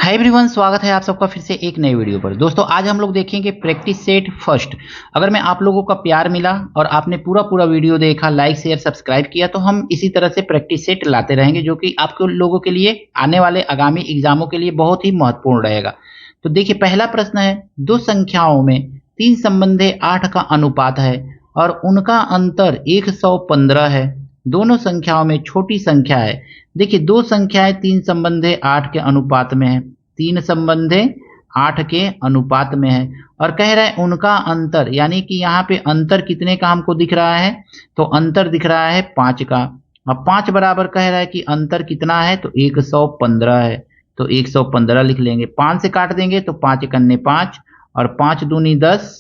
Hi everyone, स्वागत है आप सबका फिर से एक नए वीडियो पर। दोस्तों आज हम लोग देखेंगे प्रैक्टिस सेट फर्स्ट। अगर मैं आप लोगों का प्यार मिला और आपने पूरा वीडियो देखा, लाइक शेयर सब्सक्राइब किया, तो हम इसी तरह से प्रैक्टिस सेट लाते रहेंगे जो कि आपके लोगों के लिए आने वाले आगामी एग्जामों के लिए बहुत ही महत्वपूर्ण रहेगा। तो देखिए, पहला प्रश्न है, दो संख्याओं में 3 संबंधे 8 का अनुपात है और उनका अंतर 115 है। दोनों संख्याओं में छोटी संख्या है। देखिए, दो संख्याएं 3 संबंधे 8 के अनुपात में है, 3 संबंधे 8 के अनुपात में है और कह रहा है उनका अंतर, यानी कि यहाँ पे अंतर कितने का हमको दिख रहा है, तो अंतर दिख रहा है 5 का। अब 5 बराबर कह रहा है कि अंतर कितना है, तो 115 है, तो 115 लिख लेंगे। 5 से काट देंगे तो 5 कन्ने 5 और 5 दूनी 10,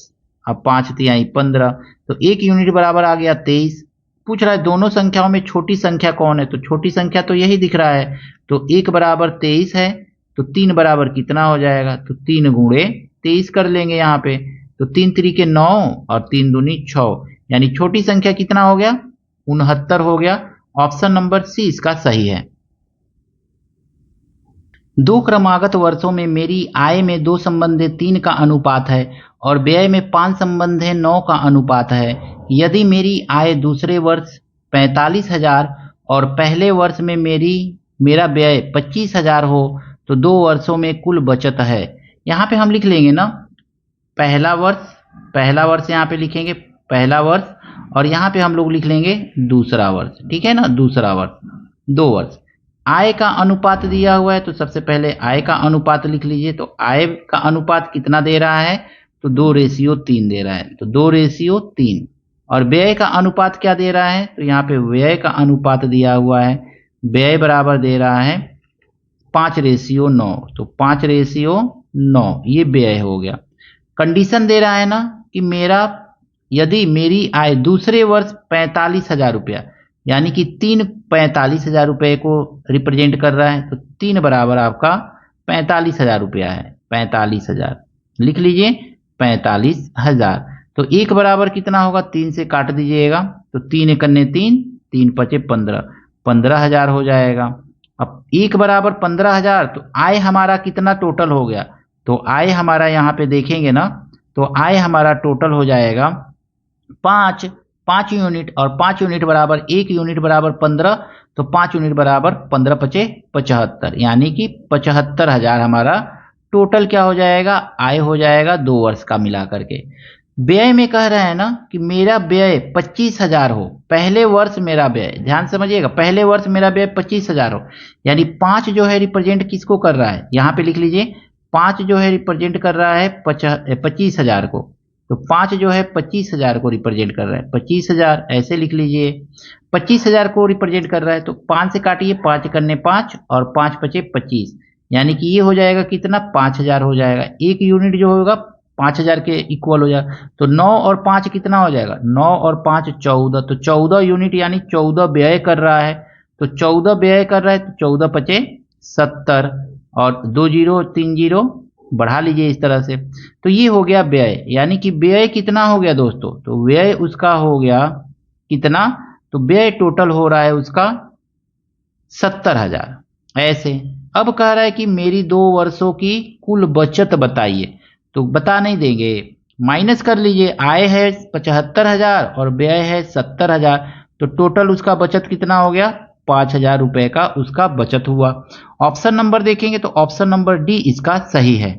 अब 5 तिहाई 15, तो 1 यूनिट बराबर आ गया 23। पूछ रहा है दोनों संख्याओं में छोटी संख्या कौन है, तो छोटी संख्या तो यही दिख रहा है, तो 1 बराबर 23 है, तो 3 बराबर कितना हो जाएगा, तो 3 गुणे 23 कर लेंगे यहाँ पे, तो 3 त्रिके 9 और 3 दूनी 6, यानी छोटी संख्या कितना हो गया, 69 हो गया। ऑप्शन नंबर सी इसका सही है। दो क्रमागत वर्षों में मेरी आय में 2 संबंधे 3 का अनुपात है और व्यय में 5 संबंधे 9 का अनुपात है। यदि मेरी आय दूसरे वर्ष 45,000 और पहले वर्ष में मेरा व्यय 25,000 हो तो 2 वर्षों में कुल बचत है। यहाँ पे हम लिख लेंगे ना, पहला वर्ष यहाँ पे लिखेंगे पहला वर्ष, और यहाँ पे हम लोग लिख लेंगे दूसरा वर्ष, ठीक है ना, दूसरा वर्ष, 2 वर्ष। आय का अनुपात दिया हुआ है तो सबसे पहले आय का अनुपात लिख लीजिए। तो आय का अनुपात कितना दे रहा है, तो 2:3 दे रहा है, तो 2:3। और व्यय का अनुपात क्या दे रहा है, तो यहाँ पे व्यय का अनुपात दिया हुआ है, व्यय बराबर दे रहा है 5:9, तो 5:9 ये व्यय हो गया। कंडीशन दे रहा है ना कि यदि मेरी आय दूसरे वर्ष 45,000 रुपया, यानी कि 3 45,000 रुपये को रिप्रेजेंट कर रहा है, तो 3 बराबर आपका 45,000 रुपया है, 45,000 लिख लीजिए, 45,000। तो 1 बराबर कितना होगा, 3 से काट दीजिएगा, तो 3 कन्ने 3, 3 पचे 15, 15,000 हो जाएगा। अब 1 बराबर 15,000, तो आय हमारा कितना टोटल हो गया, तो आय हमारा यहाँ पे देखेंगे ना, तो आय हमारा टोटल हो जाएगा 5 यूनिट, और 5 यूनिट बराबर 1 यूनिट बराबर 15, तो 5 यूनिट बराबर 15 पचे 75, यानी कि 75,000 हमारा टोटल क्या हो जाएगा, आय हो जाएगा 2 वर्ष का मिला करके। व्यय में कह रहे हैं ना कि मेरा व्यय 25,000 हो, पहले वर्ष मेरा व्यय, ध्यान समझिएगा, पहले वर्ष मेरा व्यय 25,000 हो, यानी 5 जो है रिप्रेजेंट किसको कर रहा है, यहाँ पे लिख लीजिए, 5 जो है रिप्रेजेंट कर रहा है 25,000 को, तो 5 जो है 25,000 को रिप्रेजेंट कर रहा है, 25,000 ऐसे लिख लीजिए, 25,000 को रिप्रेजेंट कर रहा है, तो 5 से काटिए, 5 करने 5 और 5 पचे 25, यानी कि ये हो जाएगा कितना, 5,000 हो जाएगा। 1 यूनिट जो होगा 5,000 के इक्वल हो जाएगा, तो 9 और 5 कितना हो जाएगा, 9 और 5 14, तो 14 यूनिट यानी 14 व्यय कर रहा है, तो 14 व्यय कर रहा है, तो 14 पचे 70 और 2 0 3 0 बढ़ा लीजिए इस तरह से, तो ये हो गया व्यय। यानी कि व्यय कितना हो गया दोस्तों, तो व्यय उसका हो गया कितना, तो व्यय टोटल हो रहा है उसका 70,000 ऐसे। अब कह रहा है कि मेरी 2 वर्षों की कुल बचत बताइए, तो बता नहीं देंगे, माइनस कर लीजिए, आय है 75,000 और व्यय है 70,000, तो टोटल उसका बचत कितना हो गया, 5,000 रुपए का उसका बचत हुआ। ऑप्शन नंबर देखेंगे तो ऑप्शन नंबर डी इसका सही है।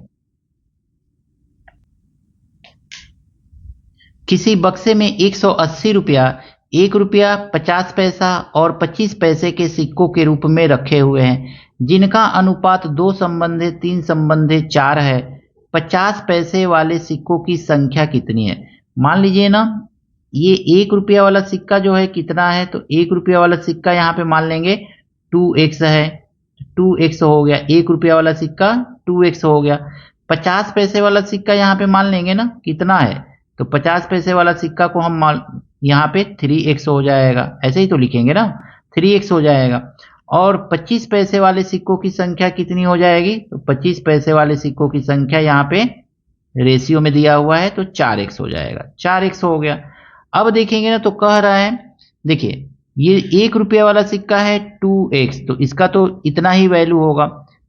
किसी बक्से में 180 रुपया, 1 रुपया 50 पैसा और 25 पैसे के सिक्कों के रूप में रखे हुए हैं, जिनका अनुपात 2 संबंधे 3 संबंधे 4 है। 50 पैसे वाले सिक्कों की संख्या कितनी है। मान लीजिए ना, ये 1 रुपया वाला सिक्का जो है कितना है, तो 1 रुपया वाला सिक्का यहाँ पे मान लेंगे 2x है, 2x हो गया, 1 रुपया वाला सिक्का 2x हो गया। 50 पैसे वाला सिक्का यहाँ पे मान लेंगे ना कितना है, तो 50 पैसे वाला सिक्का को हम यहाँ पे 3x हो जाएगा, ऐसे ही तो लिखेंगे ना, 3x हो जाएगा। और 25 पैसे वाले सिक्कों की संख्या कितनी हो जाएगी, तो 25 पैसे वाले सिक्कों की संख्या यहाँ पे रेशियो में दिया हुआ है, तो 4x हो जाएगा, 4x हो गया। अब देखेंगे ना, तो कह रहा है, देखिए ये 1 रुपया वाला सिक्का है 2x, तो इसका तो इतना ही वैल्यू होगा,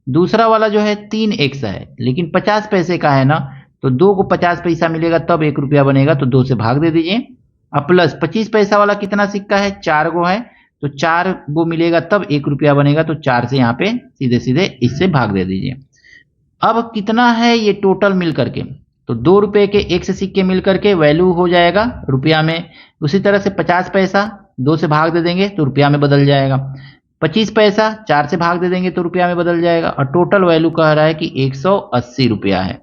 दूसरा वाला जो है 3x है लेकिन 50 पैसे का है ना, तो 2 को 50 पैसा मिलेगा तब 1 रुपया बनेगा, तो 2 से भाग दे दीजिए। अब प्लस 25 पैसा वाला कितना सिक्का है, 4 गो है, तो 4 गो मिलेगा तब 1 रुपया बनेगा, तो 4 से यहाँ पे सीधे सीधे इससे भाग दे दीजिए। अब कितना है ये टोटल मिल करके, तो 2 रुपए के x सिक्के मिल करके वैल्यू हो जाएगा रुपया में। उसी तरह से 50 पैसा 2 से भाग दे देंगे तो रुपया में बदल जाएगा, 25 पैसा 4 से भाग दे देंगे तो रुपया में बदल जाएगा, और टोटल वैल्यू कह रहा है कि 180 रुपया है।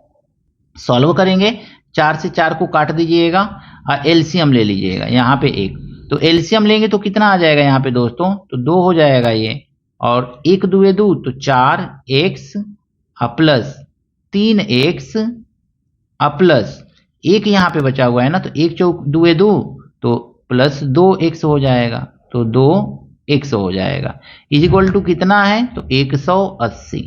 सॉल्व करेंगे, 4 से 4 को काट दीजिएगा और एलसीएम ले लीजिएगा यहाँ पे 1, तो एलसीएम लेंगे तो कितना आ जाएगा यहाँ पे दोस्तों, तो 2 हो जाएगा ये, और 1 2 2 तो 4x प्लस 3x प्लस 1 यहाँ पे बचा हुआ है ना, तो 1 चौक 2 2 तो प्लस 2x हो जाएगा, तो 2x हो जाएगा इज इक्वल टू कितना है, तो 180।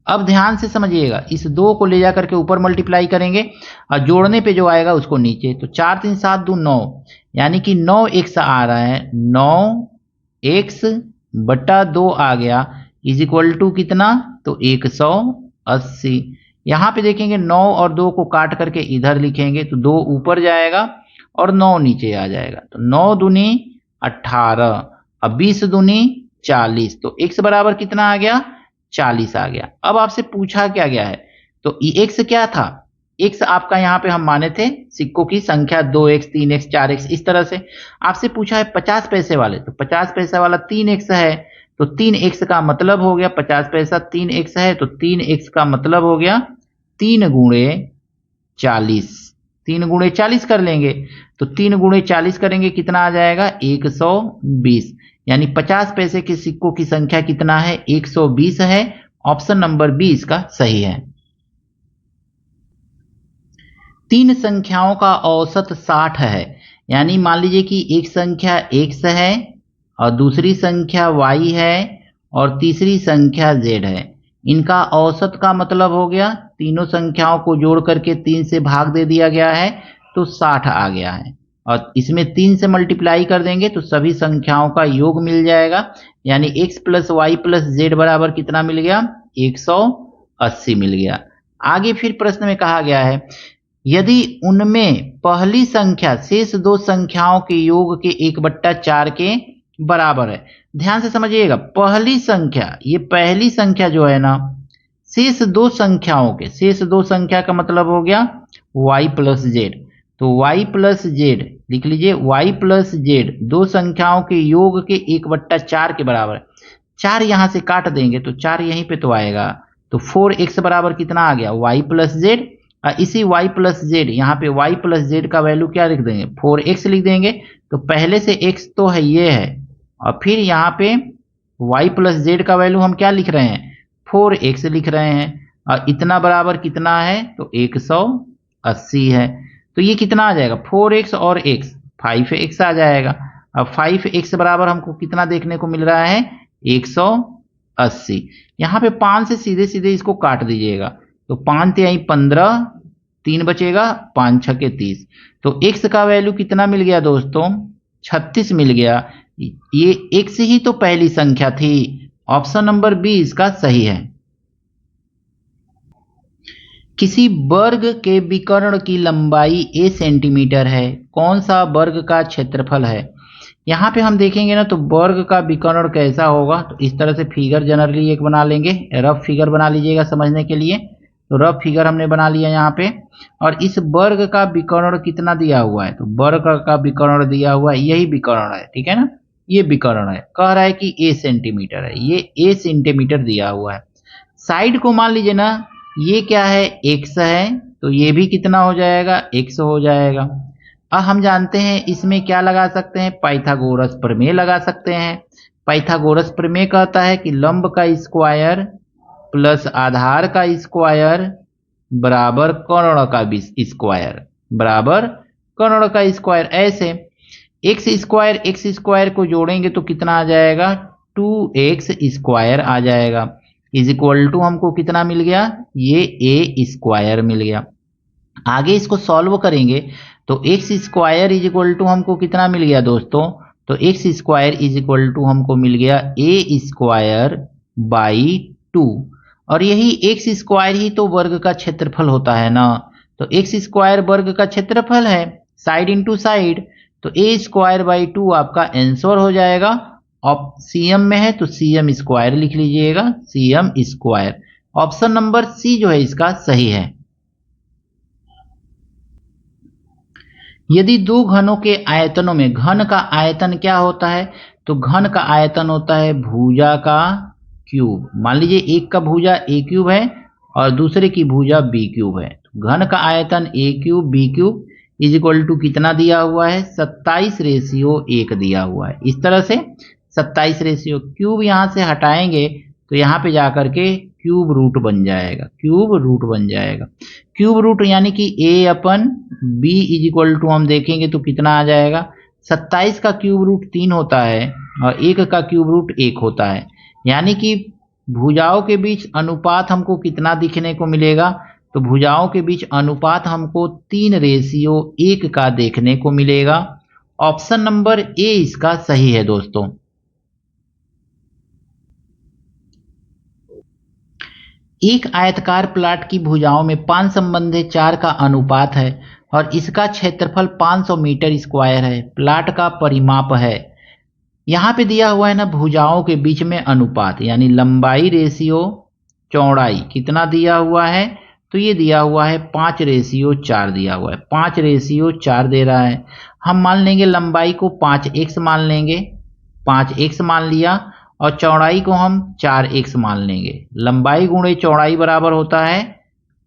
अब ध्यान से समझिएगा, इस 2 को ले जाकर के ऊपर मल्टीप्लाई करेंगे और जोड़ने पे जो आएगा उसको नीचे, तो 4 3 7 2 9, यानी कि 9x आ रहा है, 9x बटा 2 आ गया इज इक्वल टू कितना, तो 180। यहाँ पे देखेंगे 9 और 2 को काट करके इधर लिखेंगे तो 2 ऊपर जाएगा और 9 नीचे आ जाएगा, तो 9 दूनी 18 अब 20 दूनी 40, तो x बराबर कितना आ गया, 40 आ गया। अब आपसे पूछा क्या गया है, तो x क्या था, x आपका यहाँ पे हम माने थे सिक्कों की संख्या 2x 3x 4x, इस तरह से आपसे पूछा है 50 पैसे वाले, तो 50 पैसे वाला 3x है, तो 3x का मतलब हो गया 50 पैसा 3x है, तो 3x का मतलब हो गया 3 गुणे 40, 3 गुणे 40 कर लेंगे, तो 3 गुणे 40 करेंगे कितना आ जाएगा, 120, यानी 50 पैसे के सिक्कों की संख्या कितना है, 120 है। ऑप्शन नंबर बी इसका सही है। 3 संख्याओं का औसत 60 है, यानी मान लीजिए कि एक संख्या x है और दूसरी संख्या y है और तीसरी संख्या z है, इनका औसत का मतलब हो गया तीनों संख्याओं को जोड़ करके 3 से भाग दे दिया गया है तो 60 आ गया है, और इसमें 3 से मल्टीप्लाई कर देंगे तो सभी संख्याओं का योग मिल जाएगा, यानी x plus y plus z बराबर कितना मिल गया, 180 मिल गया। आगे फिर प्रश्न में कहा गया है यदि उनमें पहली संख्या शेष 2 संख्याओं के योग के 1/4 के बराबर है। ध्यान से समझिएगा, पहली संख्या, ये पहली संख्या जो है ना शेष 2 संख्याओं के, शेष 2 संख्या का मतलब हो गया y प्लस जेड, तो y प्लस जेड लिख लीजिए, y प्लस जेड 2 संख्याओं के योग के 1/4 के बराबर। 4 यहां से काट देंगे तो 4 यहीं पे तो आएगा, तो 4x बराबर कितना आ गया, y प्लस जेड, इसी y प्लस जेड यहाँ पे y प्लस जेड का वैल्यू क्या लिख देंगे, 4x लिख देंगे, तो पहले से x तो है ये है, और फिर यहाँ पे y प्लस जेड का वैल्यू हम क्या लिख रहे हैं, 4x लिख रहे हैं, और इतना बराबर कितना है, तो 180 है, तो ये कितना आ जाएगा, 4x और x 5x आ जाएगा। अब 5x बराबर हमको कितना देखने को मिल रहा है, 180। यहाँ पे 5 से सीधे सीधे इसको काट दीजिएगा, तो 5 तिहाई 15, 3 बचेगा, 5 छके 30, तो x का वैल्यू कितना मिल गया दोस्तों, 36 मिल गया। ये x ही तो पहली संख्या थी, ऑप्शन नंबर बी इसका सही है। किसी वर्ग के विकर्ण की लंबाई a सेंटीमीटर है, कौन सा वर्ग का क्षेत्रफल है। यहाँ पे हम देखेंगे ना तो वर्ग का विकर्ण कैसा होगा, तो इस तरह से फिगर जनरली एक बना लेंगे, रफ फिगर बना लीजिएगा समझने के लिए, तो रफ फिगर हमने बना लिया यहाँ पे, और इस वर्ग का विकर्ण कितना दिया हुआ है, तो वर्ग का विकर्ण दिया हुआ है, यही विकर्ण है, ठीक है ना, ये विकर्ण है, कह रहा है कि a सेंटीमीटर है, ये a सेंटीमीटर दिया हुआ है। साइड को मान लीजिए ना ये क्या है, x है, तो ये भी कितना हो जाएगा, x हो जाएगा। अब हम जानते हैं इसमें क्या लगा सकते हैं, पाइथागोरस प्रमेय लगा सकते हैं। पाइथागोरस प्रमेय कहता है कि लंब का स्क्वायर प्लस आधार का स्क्वायर बराबर कर्ण का स्क्वायर बराबर कर्ण का स्क्वायर। ऐसे एक्स स्क्वायर को जोड़ेंगे तो कितना आ जाएगा, 2x स्क्वायर आ जाएगा, इज इक्वल टू हमको कितना मिल गया, ये a स्क्वायर मिल गया। आगे इसको सॉल्व करेंगे तो x square is equal to हमको कितना मिल गया दोस्तों, तो x square is equal to हमको मिल गया a स्क्वायर बाई 2, और यही एक्स स्क्वायर ही तो वर्ग का क्षेत्रफल होता है ना। तो एक्स स्क्वायर वर्ग का क्षेत्रफल है, साइड इंटू साइड, तो ए स्क्वायर बाई 2 आपका आंसर हो जाएगा। और सीएम में है तो सीएम स्क्वायर लिख लीजिएगा, cm square. Option number c जो है इसका सही है। यदि दो घनों के आयतनों में, घन का आयतन क्या होता है, तो घन का आयतन होता है भुजा का क्यूब। मान लीजिए एक का भुजा ए क्यूब है और दूसरे की भुजा बी क्यूब है, तो घन का आयतन A cube B cube is equal to कितना दिया हुआ है, 27:1 दिया हुआ है। इस तरह से 27 रेशियो, क्यूब यहां से हटाएंगे तो यहाँ पे जाकर के क्यूब रूट बन जाएगा, क्यूब रूट बन जाएगा। क्यूब रूट यानी कि ए अपन बी इज इक्वल टू हम देखेंगे तो कितना आ जाएगा, 27 का क्यूब रूट 3 होता है और 1 का क्यूब रूट 1 होता है। यानी कि भुजाओं के बीच अनुपात हमको कितना दिखने को मिलेगा, तो भुजाओं के बीच अनुपात हमको 3:1 का देखने को मिलेगा। ऑप्शन नंबर ए इसका सही है दोस्तों। एक आयतकार प्लाट की भुजाओं में 5 संबंधे 4 का अनुपात है और इसका क्षेत्रफल 500 मीटर स्क्वायर है। प्लाट का परिमाप है। यहाँ पे दिया हुआ है ना भुजाओं के बीच में अनुपात, यानी लंबाई रेशियो चौड़ाई कितना दिया हुआ है, तो ये दिया हुआ है 5:4 दिया हुआ है, 5:4 दे रहा है। हम मान लेंगे लंबाई को 5x मान लेंगे, 5x मान लिया, और चौड़ाई को हम 4x मान लेंगे। लंबाई गुणे चौड़ाई बराबर होता है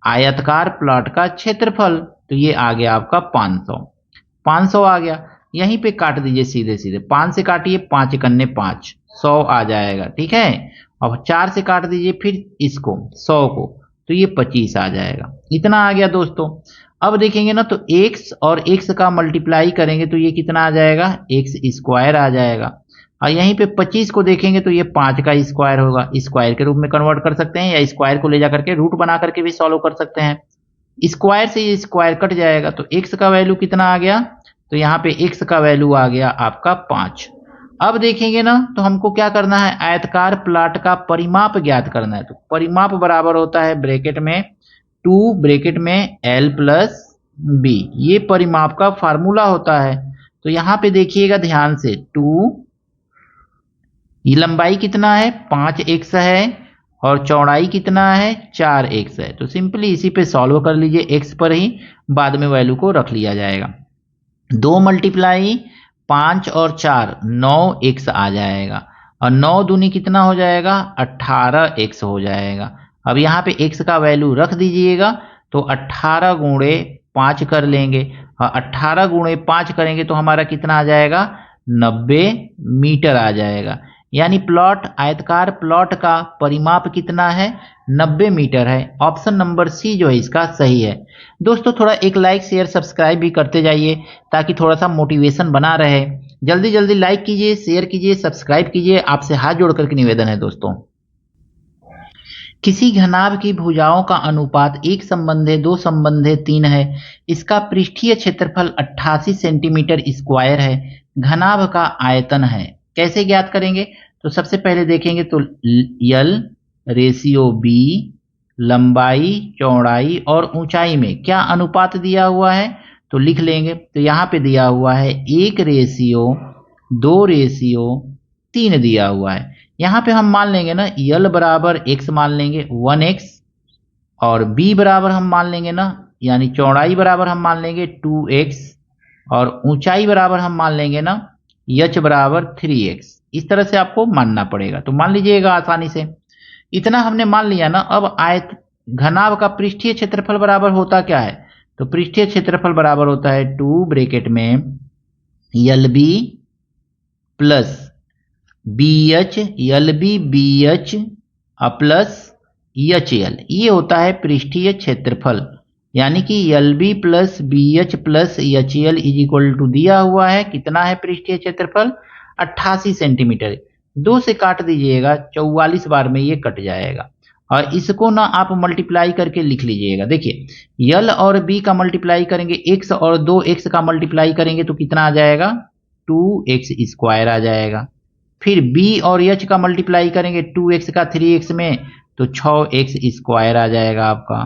आयतकार प्लॉट का क्षेत्रफल, तो ये आ गया आपका 500 आ गया। यहीं पे काट दीजिए सीधे सीधे, 5 से काटिए, 5 कन्ने 5, 100 आ जाएगा, ठीक है। अब 4 से काट दीजिए फिर इसको 100 को, तो ये 25 आ जाएगा। इतना आ गया दोस्तों। अब देखेंगे ना तो x और x का मल्टीप्लाई करेंगे तो ये कितना आ जाएगा, x स्क्वायर आ जाएगा। और यहीं पे 25 को देखेंगे तो ये 5 का स्क्वायर होगा, स्क्वायर के रूप में कन्वर्ट कर सकते हैं या स्क्वायर को ले जाकर के रूट बना करके भी सॉल्व कर सकते हैं। स्क्वायर से ये स्क्वायर कट जाएगा तो x का वैल्यू कितना आ गया, तो यहाँ पे x का वैल्यू आ गया आपका 5। अब देखेंगे ना तो हमको क्या करना है, आयतकार प्लाट का परिमाप ज्ञात करना है। तो परिमाप बराबर होता है ब्रैकेट में 2 ब्रैकेट में l प्लस b, ये परिमाप का फार्मूला होता है। तो यहाँ पे देखिएगा ध्यान से, 2, ये लंबाई कितना है 5x है और चौड़ाई कितना है 4x है। तो सिंपली इसी पे सॉल्व कर लीजिए, x पर ही बाद में वैल्यू को रख लिया जाएगा। 2 मल्टीप्लाई 5 और 4 9x आ जाएगा और 9 दूनी कितना हो जाएगा 18x हो जाएगा। अब यहाँ पे x का वैल्यू रख दीजिएगा तो 18 गुणे 5 कर लेंगे और 18 गुणे 5 करेंगे तो हमारा कितना आ जाएगा 90 मीटर आ जाएगा। यानी प्लॉट, आयतकार प्लॉट का परिमाप कितना है 90 मीटर है। ऑप्शन नंबर सी जो है इसका सही है। दोस्तों थोड़ा एक लाइक शेयर सब्सक्राइब भी करते जाइए ताकि थोड़ा सा मोटिवेशन बना रहे। जल्दी जल्दी लाइक कीजिए, शेयर कीजिए, सब्सक्राइब कीजिए, आपसे हाथ जोड़ करके निवेदन है दोस्तों। किसी घनाभ की भुजाओं का अनुपात 1 संबंधे 2 संबंधे 3 है। इसका पृष्ठीय क्षेत्रफल 88 सेंटीमीटर स्क्वायर है। घनाभ का आयतन है। कैसे ज्ञात करेंगे, तो सबसे पहले देखेंगे तो यल रेशियो बी, लंबाई चौड़ाई और ऊंचाई में क्या अनुपात दिया हुआ है, तो लिख लेंगे। तो यहाँ पे दिया हुआ है 1:2:3 दिया हुआ है। यहाँ पे हम मान लेंगे ना यल बराबर x मान लेंगे 1x और b बराबर हम मान लेंगे ना, यानी चौड़ाई बराबर हम मान लेंगे 2x और ऊंचाई बराबर हम मान लेंगे ना h बराबर 3x। इस तरह से आपको मानना पड़ेगा, तो मान लीजिएगा आसानी से। इतना हमने मान लिया ना। अब आयत घनाभ का पृष्ठीय क्षेत्रफल बराबर होता क्या है, तो पृष्ठीय क्षेत्रफल बराबर होता है 2 ब्रैकेट में L B plus B H, L B H plus H L, ये होता है पृष्ठीय क्षेत्रफल। यानी कि L B plus B H plus H L is equal to दिया हुआ है कितना है पृष्ठीय क्षेत्रफल 88 सेंटीमीटर। 2 से काट दीजिएगा 44 बार में ये कट जाएगा और इसको ना आप मल्टीप्लाई करके लिख लीजिएगा। देखिए यल और बी का मल्टीप्लाई करेंगे, x और 2x का मल्टीप्लाई करेंगे तो कितना आ जाएगा 2x स्क्वायर आ जाएगा। फिर b और h का मल्टीप्लाई करेंगे 2x का 3x में तो 6x² आ जाएगा आपका।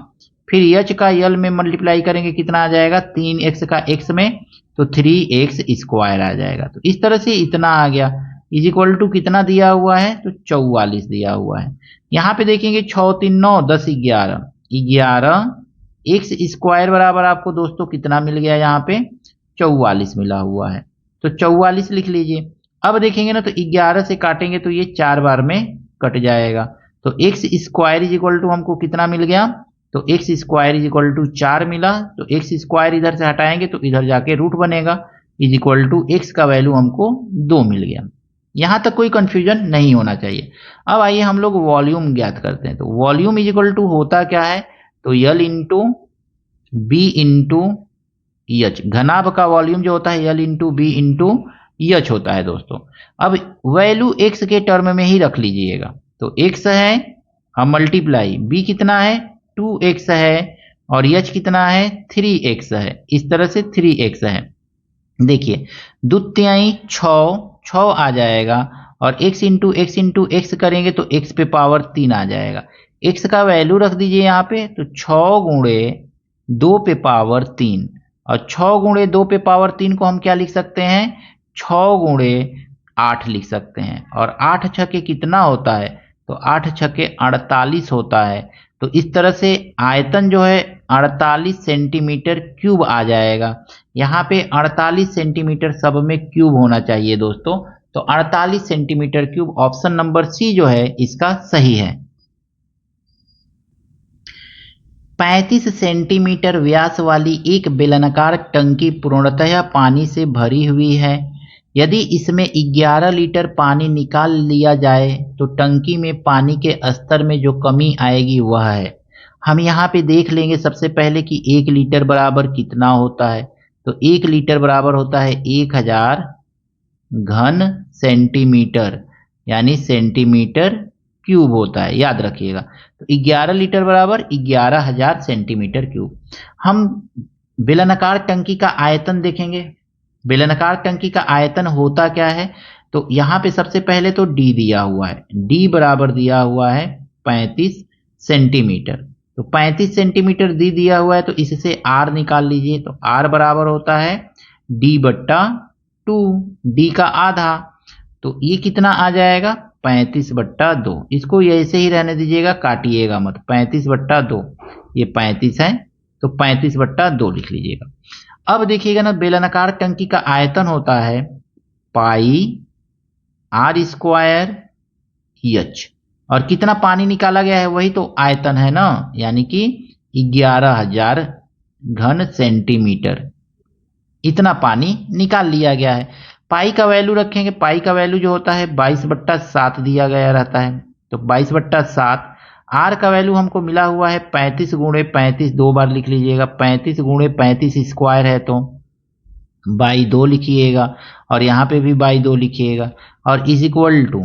फिर h का l में मल्टीप्लाई करेंगे कितना आ जाएगा, 3x का x में, तो 3x² आ जाएगा। तो इस तरह से इतना आ गया, इज इक्वल टू कितना दिया हुआ है, तो 44 दिया हुआ है। यहाँ पे देखेंगे 6 3 9 10 11, 11x² बराबर आपको दोस्तों कितना मिल गया, यहाँ पे 44 मिला हुआ है, तो 44 लिख लीजिए। अब देखेंगे ना तो 11 से काटेंगे तो ये 4 बार में कट जाएगा, तो x² इज इक्वल टू हमको कितना मिल गया, तो x² इज इक्वल टू 4 मिला, तो x² इधर से हटाएंगे तो इधर जाके रूट बनेगा, इज इक्वल टू x का वैल्यू हमको 2 मिल गया। यहां तक कोई कंफ्यूजन नहीं होना चाहिए। अब आइए हम लोग वॉल्यूम ज्ञात करते हैं। तो वॉल्यूम इज इक्वल टू होता क्या है, तो L into B into H, घनाभ का वॉल्यूम जो होता है L into B into H होता है दोस्तों। अब वैल्यू x के टर्म में ही रख लीजिएगा, तो x है हम मल्टीप्लाई b कितना है 2x है और h कितना है 3x है, इस तरह से 3x है। देखिए द्वितीयाई 6 आ जाएगा और x इंटू एक्स करेंगे तो x पे पावर 3 आ जाएगा। x का वैल्यू रख दीजिए यहाँ पे, तो 6 गुणे 2 पे पावर 3, और 6 गुणे 2 पे पावर 3 को हम क्या लिख सकते हैं, 6 गुणे 8 लिख सकते हैं। और 8 छके कितना होता है, तो 8 छके 48 होता है। तो इस तरह से आयतन जो है 48 सेंटीमीटर क्यूब आ जाएगा। यहाँ पे 48 सेंटीमीटर सब में क्यूब होना चाहिए दोस्तों, तो 48 centimetre cube option number c जो है इसका सही है। 35 सेंटीमीटर व्यास वाली एक बेलनाकार टंकी पूर्णतः पानी से भरी हुई है। यदि इसमें 11 लीटर पानी निकाल लिया जाए तो टंकी में पानी के स्तर में जो कमी आएगी वह है। हम यहाँ पे देख लेंगे सबसे पहले कि 1 लीटर बराबर कितना होता है, तो 1 लीटर बराबर होता है 1000 घन सेंटीमीटर, यानी सेंटीमीटर क्यूब होता है, याद रखिएगा। तो 11 लीटर बराबर 11,000 सेंटीमीटर क्यूब। हम बेलनाकार टंकी का आयतन देखेंगे। बेलनाकार टंकी का आयतन होता क्या है, तो यहाँ पे सबसे पहले तो d दिया हुआ है, d बराबर दिया हुआ है 35 सेंटीमीटर। तो 35 सेंटीमीटर d दिया हुआ है, तो इससे r निकाल लीजिए, तो r बराबर होता है d बट्टा 2, d का आधा, तो ये कितना आ जाएगा 35 बट्टा 2। इसको ऐसे ही रहने दीजिएगा, काटिएगा मत, 35 बट्टा 2, ये 35 है तो 35 बट्टा 2 लिख लीजिएगा। अब देखिएगा ना, बेलनाकार टंकी का आयतन होता है पाई r² h, और कितना पानी निकाला गया है वही तो आयतन है ना, यानी कि 11,000 घन सेंटीमीटर, इतना पानी निकाल लिया गया है। पाई का वैल्यू रखेंगे, पाई का वैल्यू जो होता है 22/7 दिया गया रहता है, तो 22/7। आर का वैल्यू हमको मिला हुआ है 35 गुणे 35, 2 बार लिख लीजिएगा, 35 गुणे 35 स्क्वायर है तो बाई 2 लिखिएगा, और यहाँ पे भी बाई 2 लिखिएगा, और इज इक्वल टू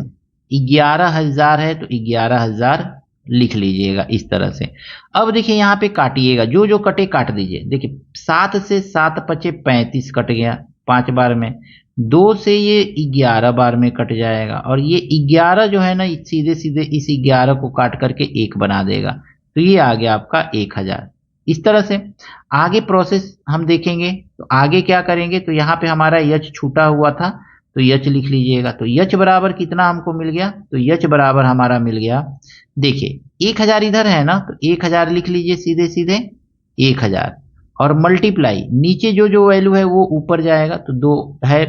11,000 है तो 11,000 लिख लीजिएगा इस तरह से। अब देखिए यहाँ पे काटिएगा, जो जो कटे काट दीजिए। देखिए 7 से 7 पचे 35 कट गया 5 बार में, 2 से ये 11 बार में कट जाएगा, और ये 11 जो है ना सीधे सीधे इस 11 को काट करके 1 बना देगा, तो ये आ गया आपका 1000। इस तरह से आगे प्रोसेस हम देखेंगे। तो आगे क्या करेंगे, तो यहाँ पे हमारा h छूटा हुआ था तो h लिख लीजिएगा। तो h बराबर कितना हमको मिल गया, तो h बराबर हमारा मिल गया, देखिए 1000 इधर है ना, तो 1000 लिख लीजिए सीधे सीधे 1000, और मल्टीप्लाई नीचे जो जो वैल्यू है वो ऊपर जाएगा, तो 2 है,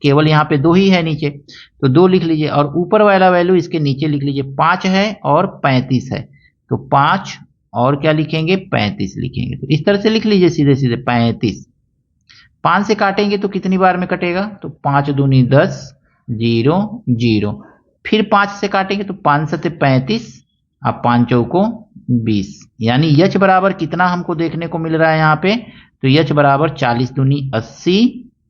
केवल यहाँ पे 2 ही है नीचे, तो 2 लिख लीजिए, और ऊपर वाला वैल्यू इसके नीचे लिख लीजिए, 5 है और 35 है, तो 5 और क्या लिखेंगे 35 लिखेंगे, तो इस तरह से लिख लीजिए सीधे सीधे 35। 5 से काटेंगे तो कितनी बार में कटेगा, तो 5 दूनी 10, 0 0, फिर 5 से काटेंगे तो 5 सते 35, अब 5 चौको 20, यानी h बराबर कितना हमको देखने को मिल रहा है यहाँ पे, तो h बराबर 40 दूनी 80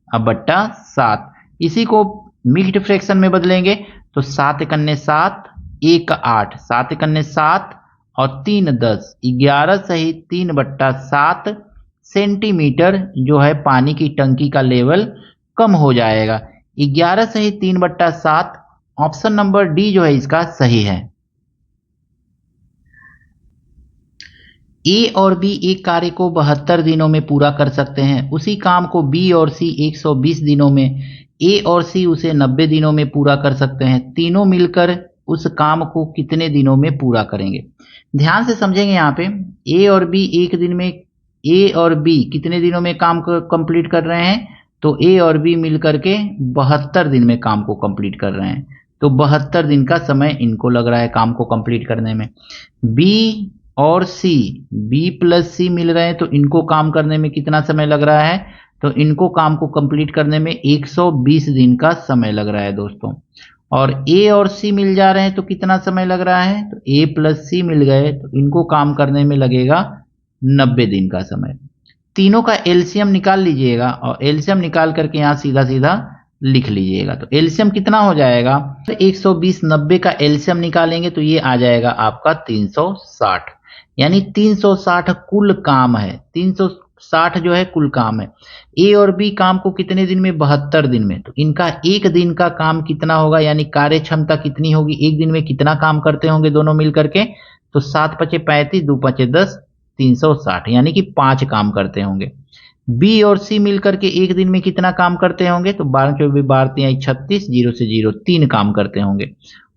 अब बट्टा 7। इसी को मिक्स्ड फ्रैक्शन में बदलेंगे तो 7 एकन्ने 7, 1 8, 7 एकन्ने 7 और 3 10, 11 सहित 3/7 सेंटीमीटर जो है पानी की टंकी का लेवल कम हो जाएगा। 11 सहित 3/7, ऑप्शन नंबर डी जो है इसका सही है। ए और बी एक कार्य को 72 दिनों में पूरा कर सकते हैं। उसी काम को बी और सी 120 दिनों में, ए और सी उसे 90 दिनों में पूरा कर सकते हैं। तीनों मिलकर उस काम को कितने दिनों में पूरा करेंगे? ध्यान से समझेंगे। यहाँ पे ए और बी एक दिन में, ए और बी कितने दिनों में काम को कंप्लीट कर रहे हैं? तो ए और बी मिलकर के 72 दिन में काम को कंप्लीट कर रहे हैं। तो 72 दिन का समय इनको लग रहा है काम को कंप्लीट करने में। बी और सी, बी प्लस सी मिल रहे हैं, तो इनको काम करने में कितना समय लग रहा है? तो इनको काम को कंप्लीट करने में 120 दिन का समय लग रहा है दोस्तों। और ए और सी मिल जा रहे हैं तो कितना समय लग रहा है? तो ए प्लस सी मिल गए तो इनको काम करने में लगेगा 90 दिन का समय। तीनों का एलसीएम निकाल लीजिएगा और एलसीएम निकाल करके यहाँ सीधा सीधा लिख लीजिएगा। तो एलसीएम कितना हो जाएगा? तो 120 90 का एलसीएम निकालेंगे तो ये आ जाएगा आपका 360, यानी 360 कुल काम है। 360 जो है कुल काम है। ए और बी काम को कितने दिन में? 72 दिन में। तो इनका एक दिन का काम कितना होगा, यानी कार्य क्षमता कितनी होगी? एक दिन में कितना काम करते होंगे दोनों मिल करके? तो 7 पचे 35, 2 पचे 10, 360, यानी कि 5 काम करते होंगे। बी और सी मिलकर के एक दिन में कितना काम करते होंगे? तो 12 24 12 36, 0 से 0 3 काम करते होंगे।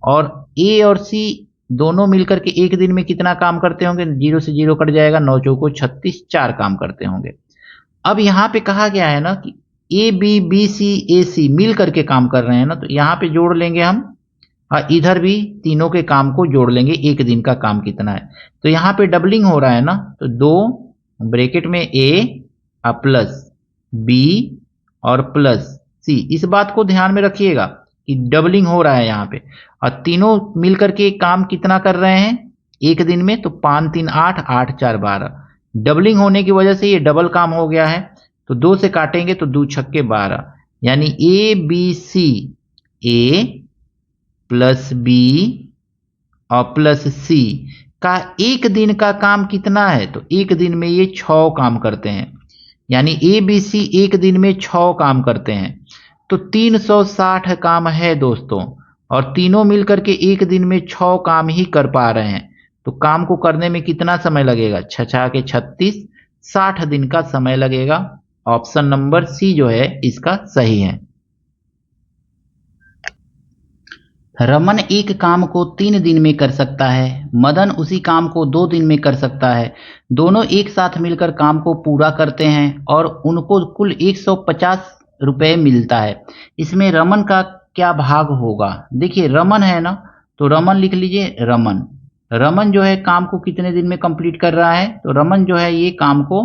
और ए और सी दोनों मिलकर के एक दिन में कितना काम करते होंगे? 0 से 0 कट जाएगा, 9 चौको 36, 4 काम करते होंगे। अब यहाँ पे कहा गया है ना कि ए बी बी सी ए सी मिल करके काम कर रहे हैं ना, तो यहाँ पे जोड़ लेंगे हम और इधर भी तीनों के काम को जोड़ लेंगे, एक दिन का काम कितना है। तो यहाँ पे डबलिंग हो रहा है ना, तो 2 ब्रैकेट में ए प्लस बी और प्लस सी, इस बात को ध्यान में रखिएगा कि डबलिंग हो रहा है यहाँ पे। और तीनों मिलकर के काम कितना कर रहे हैं एक दिन में? तो 5 3 8, 8 4 12। डबलिंग होने की वजह से ये डबल काम हो गया है। तो 2 से काटेंगे तो 2 छक्के 12, यानी a b c, a plus b और प्लस सी का एक दिन का काम कितना है? तो एक दिन में ये 6 काम करते हैं, यानी ए बी सी एक दिन में 6 काम करते हैं। तो 360 काम है दोस्तों, और तीनों मिलकर के एक दिन में 6 काम ही कर पा रहे हैं। तो काम को करने में कितना समय लगेगा? 6 के 36, 60 दिन का समय लगेगा। ऑप्शन नंबर सी जो है इसका सही है। रमन एक काम को 3 दिन में कर सकता है, मदन उसी काम को 2 दिन में कर सकता है। दोनों एक साथ मिलकर काम को पूरा करते हैं और उनको कुल 150 रुपये मिलता है। इसमें रमन का क्या भाग होगा? देखिए रमन है ना, तो रमन लिख लीजिए। रमन रमन जो है काम को कितने दिन में कंप्लीट कर रहा है? तो रमन जो है ये काम को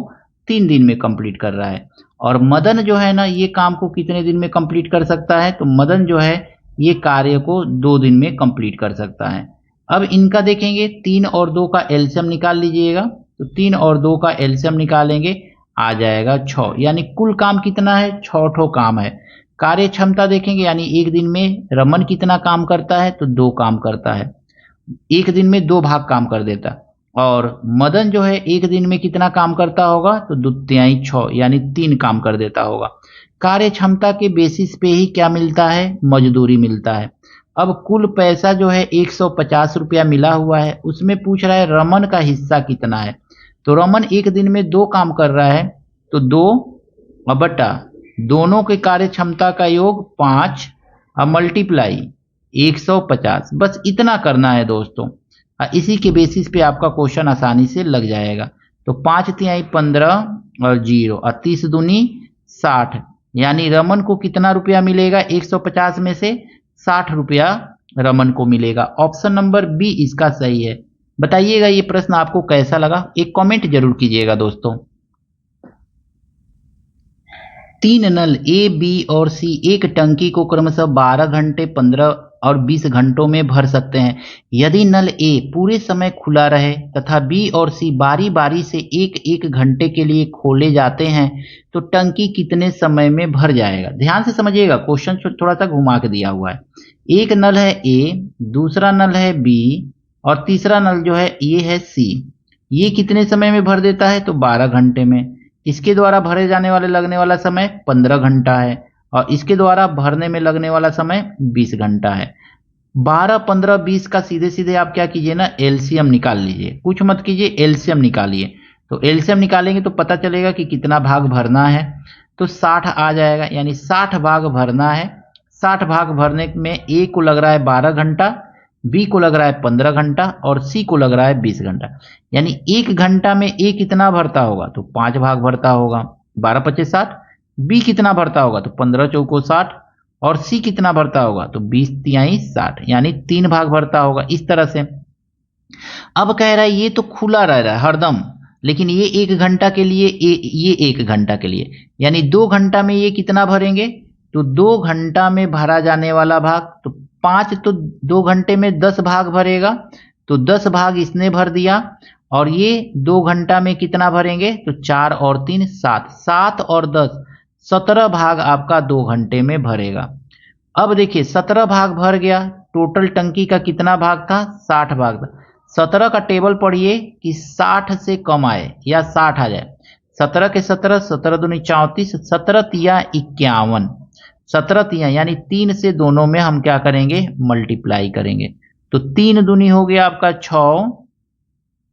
3 दिन में कंप्लीट कर रहा है। और मदन जो है ना, ये काम को कितने दिन में कंप्लीट कर सकता है? तो मदन जो है ये कार्य को 2 दिन में कंप्लीट कर सकता है। अब इनका देखेंगे 3 और 2 का एलसीएम निकाल लीजिएगा। तो 3 और 2 का एलसीएम निकालेंगे, आ जाएगा 6, यानी कुल काम कितना है? 6 ठो काम है। कार्य क्षमता देखेंगे, यानी एक दिन में रमन कितना काम करता है? तो 2 काम करता है, एक दिन में 2 भाग काम कर देता। और मदन जो है एक दिन में कितना काम करता होगा? तो 2 तिहाई 6, यानी 3 काम कर देता होगा। कार्य क्षमता के बेसिस पे ही क्या मिलता है? मजदूरी मिलता है। अब कुल पैसा जो है 150 रुपया मिला हुआ है, उसमें पूछ रहा है रमन का हिस्सा कितना है। तो रमन एक दिन में 2 काम कर रहा है, तो 2 बटा दोनों के कार्य क्षमता का योग 5 और मल्टीप्लाई 150, बस इतना करना है दोस्तों। इसी के बेसिस पे आपका क्वेश्चन आसानी से लग जाएगा। तो 5 तिहाई 15 और 0 और 30 दूनी 60, यानी रमन को कितना रुपया मिलेगा? 150 में से 60 रुपया रमन को मिलेगा। ऑप्शन नंबर बी इसका सही है। बताइएगा ये प्रश्न आपको कैसा लगा, एक कमेंट जरूर कीजिएगा दोस्तों। 3 नल ए बी और सी एक टंकी को क्रमशः 12 घंटे 15 और 20 घंटों में भर सकते हैं। यदि नल ए पूरे समय खुला रहे तथा बी और सी बारी बारी से एक एक घंटे के लिए खोले जाते हैं तो टंकी कितने समय में भर जाएगा? ध्यान से समझिएगा, क्वेश्चन थोड़ा सा घुमा के दिया हुआ है। एक नल है ए, दूसरा नल है बी और तीसरा नल जो है ये है सी। ये कितने समय में भर देता है? तो 12 घंटे में। इसके द्वारा भरे जाने वाले लगने वाला समय 15 घंटा है और इसके द्वारा भरने में लगने वाला समय 20 घंटा है। 12, 15, 20 का सीधे सीधे आप क्या कीजिए ना, एलसीएम निकाल लीजिए, कुछ मत कीजिए, एलसीएम निकालिए। तो एलसीएम निकालेंगे तो पता चलेगा कि कितना भाग भरना है। तो 60 आ जाएगा, यानी 60 भाग भरना है। 60 भाग भरने में ए को लग रहा है 12 घंटा, बी को लग रहा है 15 घंटा और सी को लग रहा है 20 घंटा। यानी 1 घंटा में ए कितना भरता होगा, तो 5 भाग भरता होगा, 12 पच्चीस 60। बी कितना भरता होगा, तो 15 चौको 60। और सी कितना भरता होगा, तो 20 तिहाई 60, यानी 3 भाग भरता होगा इस तरह से। अब कह रहा है ये तो खुला रह रहा है हरदम, लेकिन ये 1 घंटा के लिए, ये 1 घंटा के लिए, यानी 2 घंटा में ये कितना भरेंगे, तो 2 घंटा में भरा जाने वाला भाग, तो 5 तो 2 घंटे में 10 भाग भरेगा, तो 10 भाग इसने भर दिया। और ये 2 घंटा में कितना भरेंगे, तो 4 और 3 7, 7 और 10 17 भाग आपका 2 घंटे में भरेगा। अब देखिए 17 भाग भर गया, टोटल टंकी का कितना भाग था, 60 भाग था। 17 का टेबल पढ़िए कि 60 से कम आए या 60 आ जाए। 17 के 17, 17 दूनी 34, 17 तिया 51, 17 तिया यानी 3 से दोनों में हम क्या करेंगे, मल्टीप्लाई करेंगे। तो 3 दूनी हो गया आपका 6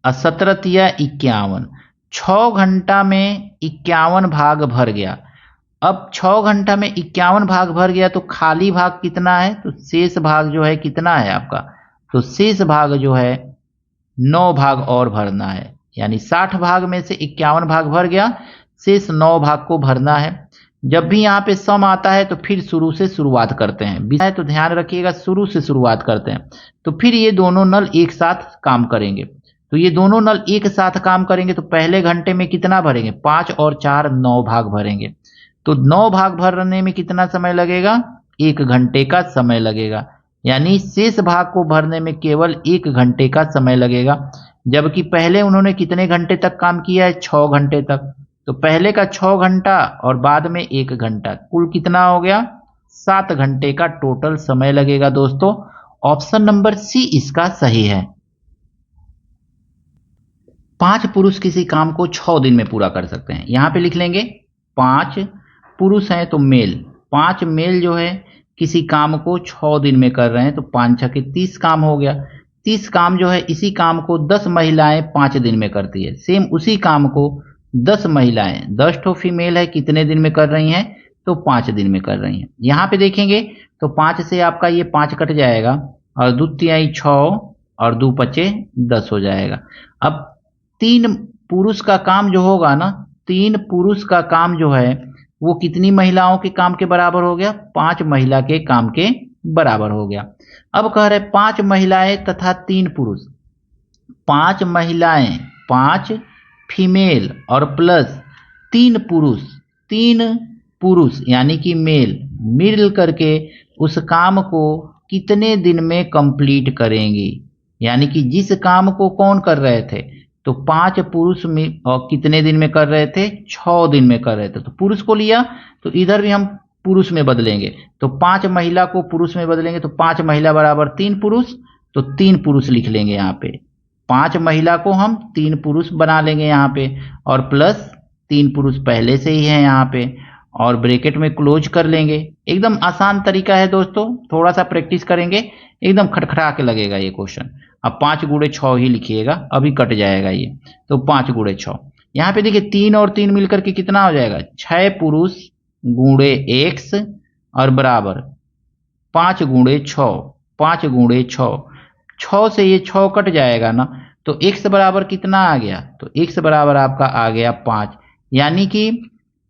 और 17 तिया 51, 6 घंटा में 51 भाग भर गया। अब 6 घंटा में 51 भाग भर गया, तो खाली भाग कितना है, तो शेष भाग जो है कितना है आपका, तो शेष भाग जो है 9 भाग और भरना है। यानी 60 भाग में से 51 भाग भर गया, शेष 9 भाग को भरना है। जब भी यहाँ पे सम आता है तो फिर शुरू से शुरुआत करते हैं, तो ध्यान रखिएगा शुरू से शुरुआत करते हैं। तो फिर ये दोनों नल एक साथ काम करेंगे, तो ये दोनों नल एक साथ काम करेंगे, तो पहले घंटे में कितना भरेंगे, 5 और 4 9 भाग भरेंगे। तो 9 भाग भरने में कितना समय लगेगा, 1 घंटे का समय लगेगा। यानी शेष भाग को भरने में केवल 1 घंटे का समय लगेगा, जबकि पहले उन्होंने कितने घंटे तक काम किया है, 6 घंटे तक। तो पहले का 6 घंटा और बाद में 1 घंटा, कुल कितना हो गया, 7 घंटे का टोटल समय लगेगा दोस्तों। ऑप्शन नंबर सी इसका सही है। 5 पुरुष किसी काम को 6 दिन में पूरा कर सकते हैं। यहां पे लिख लेंगे 5 पुरुष हैं तो मेल, 5 मेल जो है किसी काम को 6 दिन में कर रहे हैं, तो 5 6 के 30 काम हो गया। 30 काम जो है, इसी काम को 10 महिलाएं 5 दिन में करती है। सेम उसी काम को 10 महिलाएं, 10 ठो फीमेल है, कितने दिन में कर रही हैं, तो 5 दिन में कर रही हैं। यहाँ पे देखेंगे तो 5 से आपका ये 5 कट जाएगा और 2 तिहाई 6 और 2 पचे 10 हो जाएगा। अब 3 पुरुष का काम जो होगा ना, 3 पुरुष का काम जो है वो कितनी महिलाओं के काम के बराबर हो गया, 5 महिला के काम के बराबर हो गया। अब कह रहे 5 महिलाएं तथा 3 पुरुष, 5 महिलाएं 5 फीमेल और प्लस 3 पुरुष, 3 पुरुष यानी कि मेल मिल करके उस काम को कितने दिन में कंप्लीट करेंगी। यानी कि जिस काम को कौन कर रहे थे, तो 5 पुरुष में और कितने दिन में कर रहे थे, 6 दिन में कर रहे थे। तो पुरुष को लिया तो इधर भी हम पुरुष में बदलेंगे, तो 5 महिला को पुरुष में बदलेंगे, तो 5 महिला बराबर 3 पुरुष, तो 3 पुरुष लिख लेंगे यहाँ पे। 5 महिला को हम 3 पुरुष बना लेंगे यहाँ पे, और प्लस 3 पुरुष पहले से ही है यहाँ पे, और ब्रैकेट में क्लोज कर लेंगे। एकदम आसान तरीका है दोस्तों, थोड़ा सा प्रैक्टिस करेंगे एकदम खटखटा के लगेगा ये क्वेश्चन। अब 5 गुणे 6 ही लिखिएगा, अभी कट जाएगा ये, तो 5 गुणे 6। यहाँ पे देखिए 3 और 3 मिलकर के कितना हो जाएगा, 6 पुरुष गुणे x और बराबर 5 गुणे 6, 5 गुणे 6, 6 से ये 6 कट जाएगा ना, तो x बराबर कितना आ गया, तो x बराबर आपका आ गया 5। यानी कि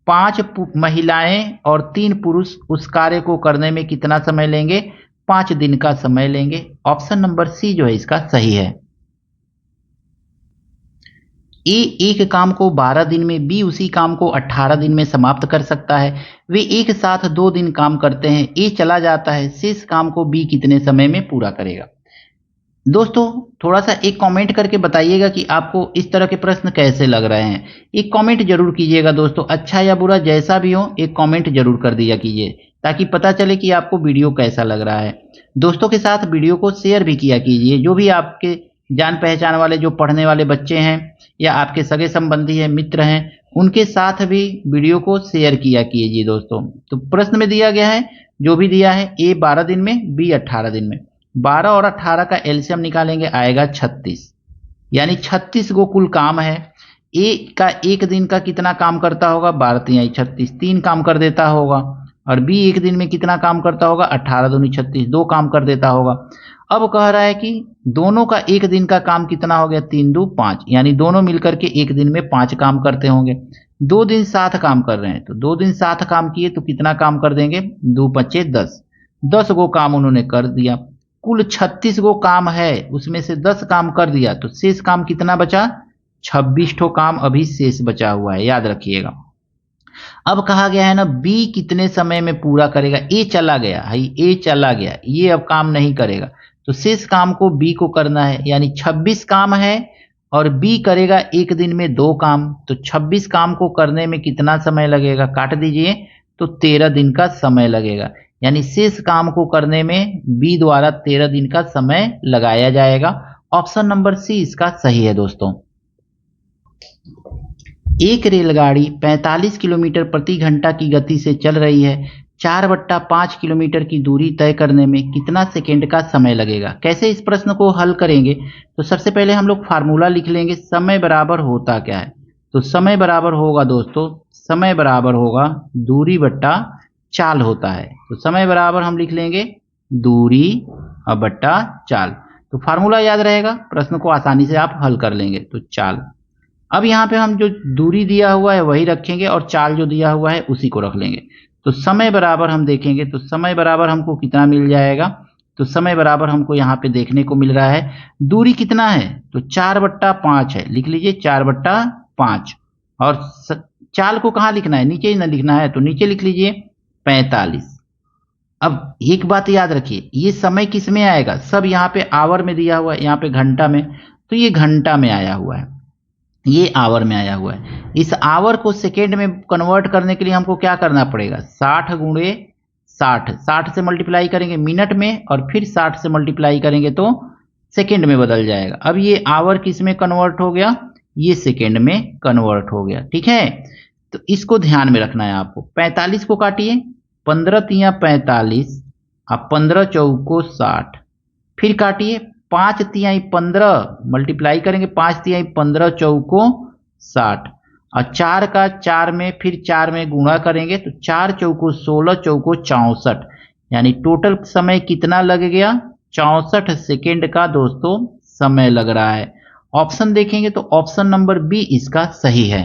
5 महिलाएं और 3 पुरुष उस कार्य को करने में कितना समय लेंगे, 5 दिन का समय लेंगे। ऑप्शन नंबर सी जो है इसका सही है। ए एक काम को 12 दिन में, बी उसी काम को 18 दिन में समाप्त कर सकता है। वे एक साथ 2 दिन काम करते हैं, ए चला जाता है, शेष काम को बी कितने समय में पूरा करेगा। दोस्तों थोड़ा सा एक कमेंट करके बताइएगा कि आपको इस तरह के प्रश्न कैसे लग रहे हैं। एक कमेंट जरूर कीजिएगा दोस्तों, अच्छा या बुरा जैसा भी हो एक कमेंट जरूर कर दिया कीजिए, ताकि पता चले कि आपको वीडियो कैसा लग रहा है। दोस्तों के साथ वीडियो को शेयर भी किया कीजिए, जो भी आपके जान पहचान वाले जो पढ़ने वाले बच्चे हैं या आपके सगे संबंधी हैं, मित्र हैं, उनके साथ भी वीडियो को शेयर किया कीजिए दोस्तों। तो प्रश्न में दिया गया है, जो भी दिया है, ए 12 दिन में, बी 18 दिन में। 12 और 18 का एलसीएम निकालेंगे, आएगा 36। यानी 36 गो कुल काम है। ए का एक दिन का कितना काम करता होगा, 12 तिहाई 36, 3 काम कर देता होगा। और बी एक दिन में कितना काम करता होगा, 18 दूनी 36, 2 काम कर देता होगा। अब कह रहा है कि दोनों का एक दिन का काम कितना हो गया, 3 2 5, यानी दोनों मिलकर के एक दिन में 5 काम करते होंगे। 2 दिन साथ काम कर रहे हैं, तो 2 दिन साथ काम किए तो कितना काम कर देंगे, 2 5 10, 10 गो काम उन्होंने कर दिया। कुल 36 गो काम है, उसमें से 10 काम कर दिया, तो शेष काम कितना बचा, 26 ठो काम अभी शेष बचा हुआ है, याद रखिएगा। अब कहा गया है ना बी कितने समय में पूरा करेगा, ए चला गया है, ए चला गया, ये अब काम नहीं करेगा, तो शेष काम को बी को करना है। यानी 26 काम है और बी करेगा एक दिन में 2 काम, तो 26 काम को करने में कितना समय लगेगा, काट दीजिए, तो 13 दिन का समय लगेगा। यानी शेष काम को करने में बी द्वारा 13 दिन का समय लगाया जाएगा। ऑप्शन नंबर सी इसका सही है दोस्तों। एक रेलगाड़ी 45 किलोमीटर प्रति घंटा की गति से चल रही है। 4/5 किलोमीटर की दूरी तय करने में कितना सेकेंड का समय लगेगा। कैसे इस प्रश्न को हल करेंगे, तो सबसे पहले हम लोग फार्मूला लिख लेंगे। समय बराबर होता क्या है, तो समय बराबर होगा दोस्तों, समय बराबर होगा दूरी बट्टा चाल होता है। तो समय बराबर हम लिख लेंगे दूरी और बट्टा चाल, तो फार्मूला याद रहेगा, प्रश्न को आसानी से आप हल कर लेंगे। तो चाल, अब यहाँ पे हम जो दूरी दिया हुआ है वही रखेंगे और चाल जो दिया हुआ है उसी को रख लेंगे। तो समय बराबर हम देखेंगे, तो समय बराबर हमको कितना मिल जाएगा, तो समय बराबर हमको यहाँ पे देखने को मिल रहा है दूरी कितना है, तो 4/5 है, लिख लीजिए 4/5। और चाल को कहाँ लिखना है, नीचे ही ना लिखना है, तो नीचे लिख लीजिए 45। अब एक बात याद रखिए, ये समय किस में आएगा, सब यहाँ पे आवर में दिया हुआ है, यहाँ पे घंटा में, तो ये घंटा में आया हुआ है, ये आवर में आया हुआ है। इस आवर को सेकेंड में कन्वर्ट करने के लिए हमको क्या करना पड़ेगा, 60 गुणे 60, 60 से मल्टीप्लाई करेंगे मिनट में और फिर 60 से मल्टीप्लाई करेंगे तो सेकेंड में बदल जाएगा। अब ये आवर किस में कन्वर्ट हो गया, ये सेकेंड में कन्वर्ट हो गया, ठीक है। तो इसको ध्यान में रखना है आपको। 45 को काटिए, 15 तिया 45 और 15 चौको 60, फिर काटिए, 5 तिहाई 15 मल्टीप्लाई करेंगे, 5 तिहाई 15 चौको 60 और 4 का 4 में फिर 4 में गुणा करेंगे, तो 4 चौको 16 चौको 64, यानी टोटल समय कितना लग गया, 64 सेकेंड का दोस्तों समय लग रहा है। ऑप्शन देखेंगे तो ऑप्शन नंबर बी इसका सही है।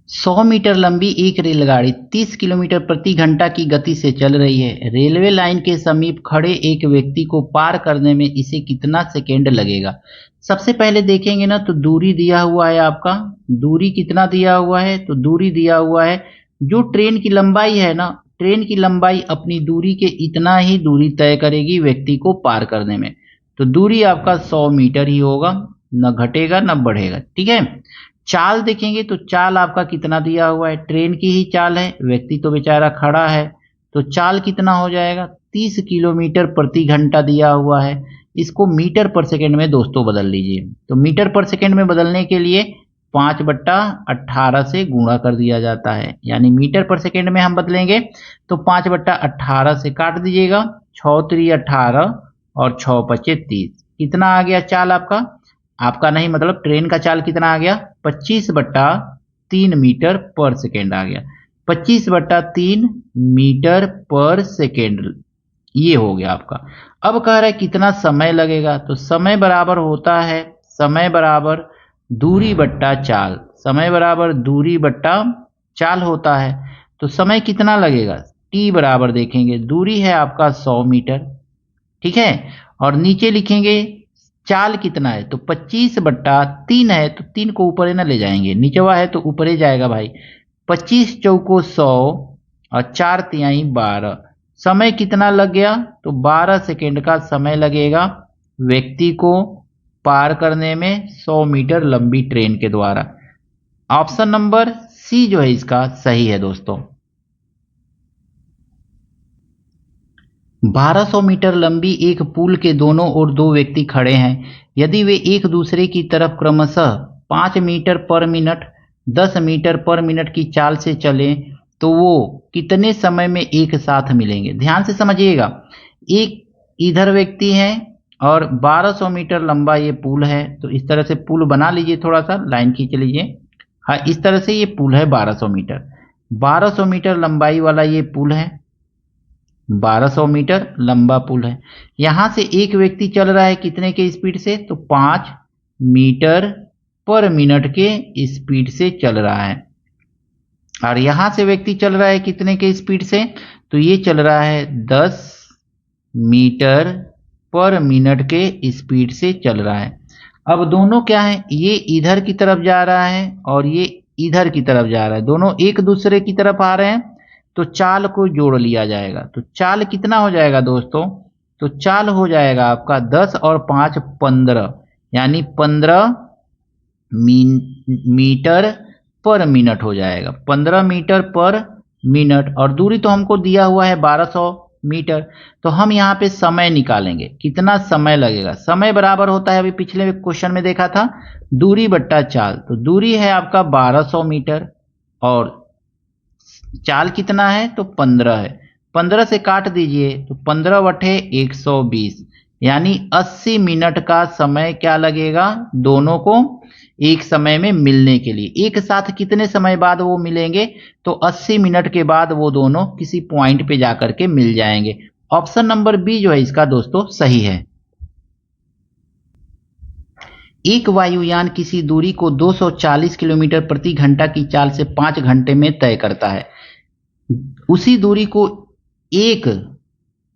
100 मीटर लंबी एक रेलगाड़ी 30 किलोमीटर प्रति घंटा की गति से चल रही है। रेलवे लाइन के समीप खड़े एक व्यक्ति को पार करने में इसे कितना सेकेंड लगेगा। सबसे पहले देखेंगे ना, तो दूरी दिया हुआ है आपका, दूरी कितना दिया हुआ है, तो दूरी दिया हुआ है जो ट्रेन की लंबाई है ना, ट्रेन की लंबाई अपनी दूरी के इतना ही दूरी तय करेगी व्यक्ति को पार करने में, तो दूरी आपका 100 मीटर ही होगा, न घटेगा न बढ़ेगा, ठीक है। चाल देखेंगे तो चाल आपका कितना दिया हुआ है, ट्रेन की ही चाल है, व्यक्ति तो बेचारा खड़ा है, तो चाल कितना हो जाएगा, 30 किलोमीटर प्रति घंटा दिया हुआ है। इसको मीटर पर सेकेंड में दोस्तों बदल लीजिए, तो मीटर पर सेकेंड में बदलने के लिए 5/18 से गुणा कर दिया जाता है, यानी मीटर पर सेकेंड में हम बदलेंगे तो 5/18 से काट दीजिएगा, 6 3 18 और 6 5 30, कितना आ गया चाल आपका, आपका नहीं मतलब ट्रेन का चाल कितना आ गया, 25/3 मीटर पर सेकेंड आ गया, 25/3 मीटर पर सेकेंड, ये हो गया आपका। अब कह रहा है कितना समय लगेगा, तो समय बराबर होता है समय बराबर दूरी बट्टा चाल, समय बराबर दूरी बट्टा चाल होता है। तो समय कितना लगेगा, टी बराबर देखेंगे, दूरी है आपका 100 मीटर, ठीक है, और नीचे लिखेंगे चाल कितना है, तो 25/3 है, तो 3 को ऊपर ना ले जाएंगे, नीचवा है तो ऊपर ही जाएगा भाई, 25 चौको 100 और 4 तिहाई 12, समय कितना लग गया, तो 12 सेकेंड का समय लगेगा व्यक्ति को पार करने में 100 मीटर लंबी ट्रेन के द्वारा। ऑप्शन नंबर सी जो है इसका सही है दोस्तों। 1200 मीटर लंबी एक पुल के दोनों ओर 2 व्यक्ति खड़े हैं। यदि वे एक दूसरे की तरफ क्रमशः 5 मीटर पर मिनट, 10 मीटर पर मिनट की चाल से चलें तो वो कितने समय में एक साथ मिलेंगे? ध्यान से समझिएगा। एक इधर व्यक्ति है और 1200 मीटर लंबा ये पुल है, तो इस तरह से पुल बना लीजिए, थोड़ा सा लाइन खींच लीजिए। हाँ, इस तरह से ये पुल है 1200 मीटर, 1200 मीटर लंबाई वाला ये पुल है, 1200 मीटर लंबा पुल है। यहां से एक व्यक्ति चल रहा है कितने के स्पीड से? तो 5 मीटर पर मिनट के स्पीड से चल रहा है। और यहां से व्यक्ति चल रहा है कितने के स्पीड से? तो ये चल रहा है 10 मीटर पर मिनट के स्पीड से चल रहा है। अब दोनों क्या है? ये इधर की तरफ जा रहा है और ये इधर की तरफ जा रहा है, दोनों एक दूसरे की तरफ आ रहे हैं, तो चाल को जोड़ लिया जाएगा। तो चाल कितना हो जाएगा दोस्तों? तो चाल हो जाएगा आपका 10 और 5 15, यानी 15 मीटर पर मिनट हो जाएगा, 15 मीटर पर मिनट। और दूरी तो हमको दिया हुआ है 1200 मीटर, तो हम यहाँ पे समय निकालेंगे, कितना समय लगेगा। समय बराबर होता है, अभी पिछले क्वेश्चन में देखा था, दूरी बट्टा चाल। तो दूरी है आपका 1200 मीटर और चाल कितना है? तो 15 है। 15 से काट दीजिए तो 15 बटे 120, यानी 80 मिनट का समय क्या लगेगा दोनों को एक समय में मिलने के लिए। एक साथ कितने समय बाद वो मिलेंगे? तो 80 मिनट के बाद वो दोनों किसी पॉइंट पे जाकर के मिल जाएंगे। ऑप्शन नंबर बी जो है इसका दोस्तों सही है। एक वायुयान किसी दूरी को 240 किलोमीटर प्रति घंटा की चाल से 5 घंटे में तय करता है। उसी दूरी को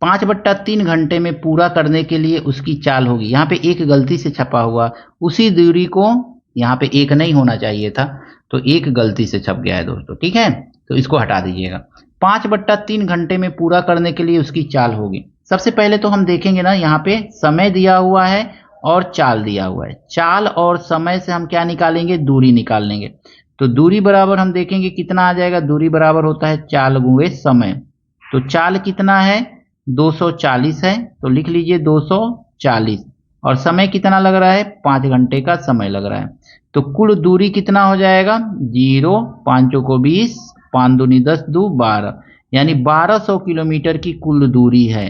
5/3 घंटे में पूरा करने के लिए उसकी चाल होगी। यहाँ पे एक गलती से छपा हुआ, उसी दूरी को, यहाँ पे एक नहीं होना चाहिए था, तो एक गलती से छप गया है दोस्तों, ठीक है, तो इसको हटा दीजिएगा। 5/3 घंटे में पूरा करने के लिए उसकी चाल होगी। सबसे पहले तो हम देखेंगे ना, यहाँ पे समय दिया हुआ है और चाल दिया हुआ है। चाल और समय से हम क्या निकालेंगे? दूरी निकाल लेंगे। तो दूरी बराबर हम देखेंगे कितना आ जाएगा। दूरी बराबर होता है चाल गुणे समय। तो चाल कितना है? 240 है, तो लिख लीजिए 240। और समय कितना लग रहा है? 5 घंटे का समय लग रहा है। तो कुल दूरी कितना हो जाएगा? 0, 5 को 20, 5 दूनी 10, 2 12, यानी 1200 किलोमीटर की कुल दूरी है।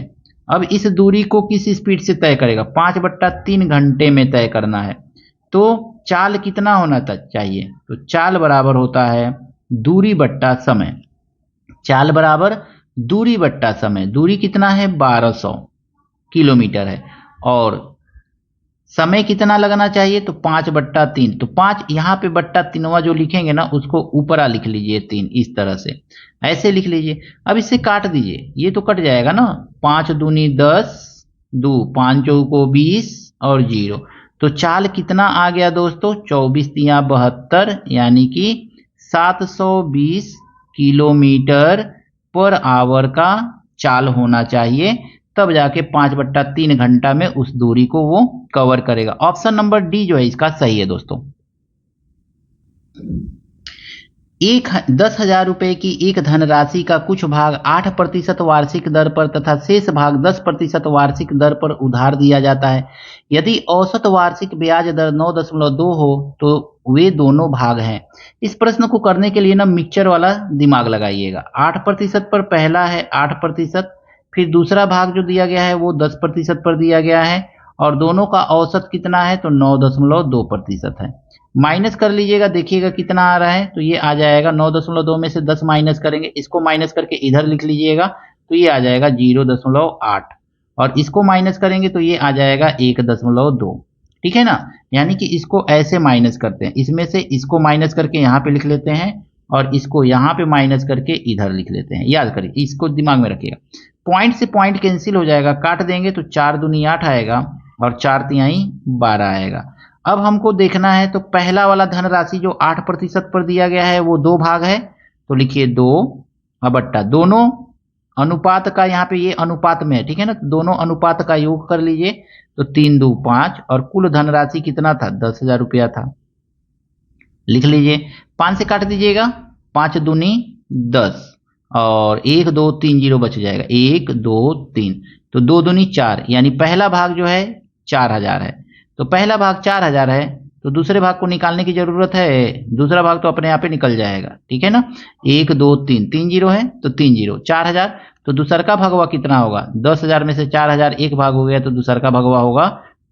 अब इस दूरी को किस स्पीड से तय करेगा? 5/3 घंटे में तय करना है। तो चाल कितना होना चाहिए? तो चाल बराबर होता है दूरी बट्टा समय। चाल बराबर दूरी बट्टा समय। दूरी कितना है? 1200 किलोमीटर है और समय कितना लगना चाहिए? तो 5/3। तो 5 यहाँ पे बट्टा 3वां जो लिखेंगे ना, उसको ऊपरा लिख लीजिए 3, इस तरह से ऐसे लिख लीजिए। अब इसे काट दीजिए, ये तो कट जाएगा ना, 5 दूनी 10, 2 5 को 20 और 0। तो चाल कितना आ गया दोस्तों? 24 तिया 72, यानी कि 720 किलोमीटर पर आवर का चाल होना चाहिए, तब जाके 5/3 घंटा में उस दूरी को वो कवर करेगा। ऑप्शन नंबर डी जो है इसका सही है दोस्तों। 10,000 रुपए की एक धनराशि का कुछ भाग 8% वार्षिक दर पर तथा शेष भाग 10% वार्षिक दर पर उधार दिया जाता है। यदि औसत वार्षिक ब्याज दर 9.2 हो तो वे दोनों भाग हैं। इस प्रश्न को करने के लिए ना मिक्सचर वाला दिमाग लगाइएगा। 8% पर पहला है 8%, फिर दूसरा भाग जो दिया गया है वो 10% पर दिया गया है और दोनों का औसत कितना है? तो 9.2% है। माइनस कर लीजिएगा, देखिएगा कितना आ रहा है। तो ये आ जाएगा 9.2 में से 10 माइनस करेंगे, इसको माइनस करके इधर लिख लीजिएगा, तो ये आ जाएगा 0.8 और इसको माइनस करेंगे तो ये आ जाएगा 1.2। ठीक है ना, यानी कि इसको ऐसे माइनस करते हैं, इसमें से इसको माइनस करके यहाँ पे लिख लेते हैं और इसको यहाँ पे माइनस करके इधर लिख लेते हैं। याद करिए, इसको दिमाग में रखिएगा। पॉइंट से पॉइंट कैंसिल हो जाएगा, काट देंगे तो 4 दूनी 8 आएगा और 4 तिहाई 12 आएगा। अब हमको देखना है तो पहला वाला धनराशि जो 8% पर दिया गया है वो 2 भाग है, तो लिखिए 2 बट्टा दोनों अनुपात का, यहाँ पे ये अनुपात में है, ठीक है ना, तो दोनों अनुपात का योग कर लीजिए तो 3 2 5 और कुल धनराशि कितना था? 10,000 रुपया था। लिख लीजिए, 5 से काट दीजिएगा, 5 दूनी 10 और 1 2 3 0 बच जाएगा, 1 2 3, तो 2 दूनी 4, यानी पहला भाग जो है 4,000 है। तो पहला भाग 4,000 है तो दूसरे भाग को निकालने की जरूरत है, दूसरा भाग तो अपने आप ही निकल जाएगा, ठीक है ना। 1 2 3, 3 जीरो है तो 3 जीरो, 4000, तो दूसर का भगवा कितना होगा, 10,000 में से 4000 एक भाग हो गया तो दूसर का भगवा होगा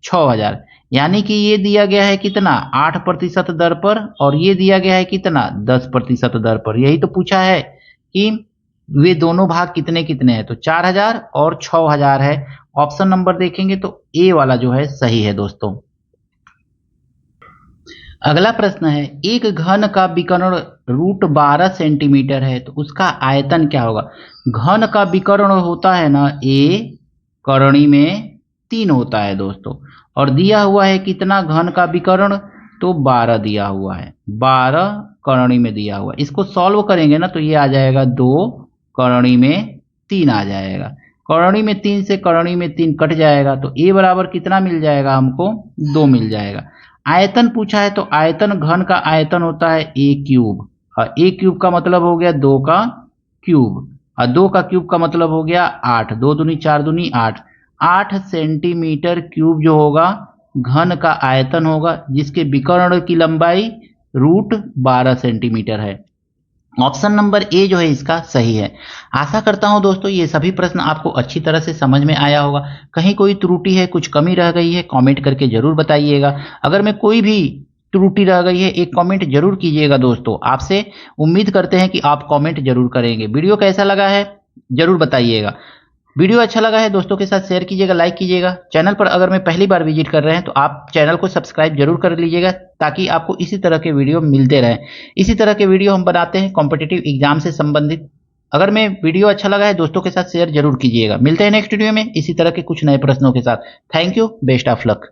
6000। यानी कि ये दिया गया है कितना, 8% दर पर, और ये दिया गया है कितना, 10% दर पर। यही तो पूछा है कि वे दोनों भाग कितने कितने हैं, तो 4000 और 6000 है। ऑप्शन नंबर देखेंगे तो ए वाला जो है सही है दोस्तों। अगला प्रश्न है, एक घन का विकर्ण √12 सेंटीमीटर है तो उसका आयतन क्या होगा। घन का विकर्ण होता है ना, ए करणी में 3 होता है दोस्तों, और दिया हुआ है कितना घन का विकर्ण, तो 12 दिया हुआ है, 12 करणी में दिया हुआ है। इसको सॉल्व करेंगे ना तो ये आ जाएगा 2 करणी में 3 आ जाएगा। करणी में 3 से करणी में 3 कट जाएगा तो ए बराबर कितना मिल जाएगा हमको, 2 मिल जाएगा। आयतन पूछा है तो आयतन, घन का आयतन होता है ए क्यूब, और ए क्यूब का मतलब हो गया 2 का क्यूब, और 2 का क्यूब का मतलब हो गया 8, 2 दूनी 4 दूनी 8, 8 सेंटीमीटर क्यूब जो होगा घन का आयतन होगा, जिसके विकर्ण की लंबाई √12 सेंटीमीटर है। ऑप्शन नंबर ए जो है इसका सही है। आशा करता हूं दोस्तों ये सभी प्रश्न आपको अच्छी तरह से समझ में आया होगा। कहीं कोई त्रुटि है, कुछ कमी रह गई है, कमेंट करके जरूर बताइएगा। अगर मैं कोई भी त्रुटि रह गई है, एक कमेंट जरूर कीजिएगा दोस्तों। आपसे उम्मीद करते हैं कि आप कमेंट जरूर करेंगे। वीडियो कैसा लगा है जरूर बताइएगा। वीडियो अच्छा लगा है दोस्तों के साथ शेयर कीजिएगा, लाइक कीजिएगा। चैनल पर अगर मैं पहली बार विजिट कर रहे हैं तो आप चैनल को सब्सक्राइब जरूर कर लीजिएगा, ताकि आपको इसी तरह के वीडियो मिलते रहें। इसी तरह के वीडियो हम बनाते हैं कॉम्पिटिटिव एग्जाम से संबंधित। अगर मैं वीडियो अच्छा लगा है दोस्तों के साथ शेयर जरूर कीजिएगा। मिलते हैं नेक्स्ट वीडियो में इसी तरह के कुछ नए प्रश्नों के साथ। Thank you, best of luck.